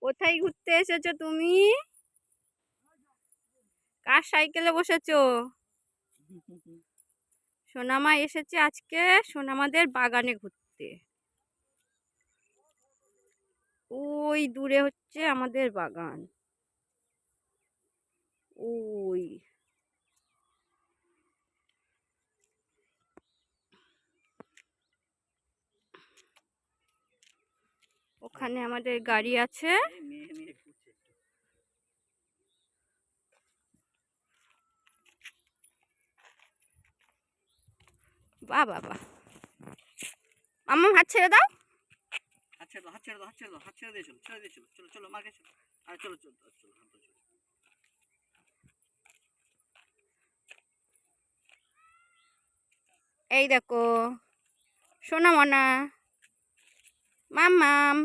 কোথায় ঘুরতে এসেছো তুমি? কার সাইকেলে বসেছো? সোনামা এসেছে আজকে সোনামাদের বাগানে ঘুরতে। ওই দূরে হচ্ছে আমাদের বাগান। ওই ওখানে আমাদের গাড়ি আছে। বাহ বাবা, মাম্মা হাত ছেড়ে দাও। হাত ছেড়ে দাও, হাত ছেড়ে দাও, হাত ছেড়ে দাও, হাত ছেড়ে দিয়ে চলো, ছেড়ে দিয়ে চলো, চলো চলো মাকে চলো, আর চলো চলো চলো চলো। এই দেখো সোনামনা, মাম্মাম।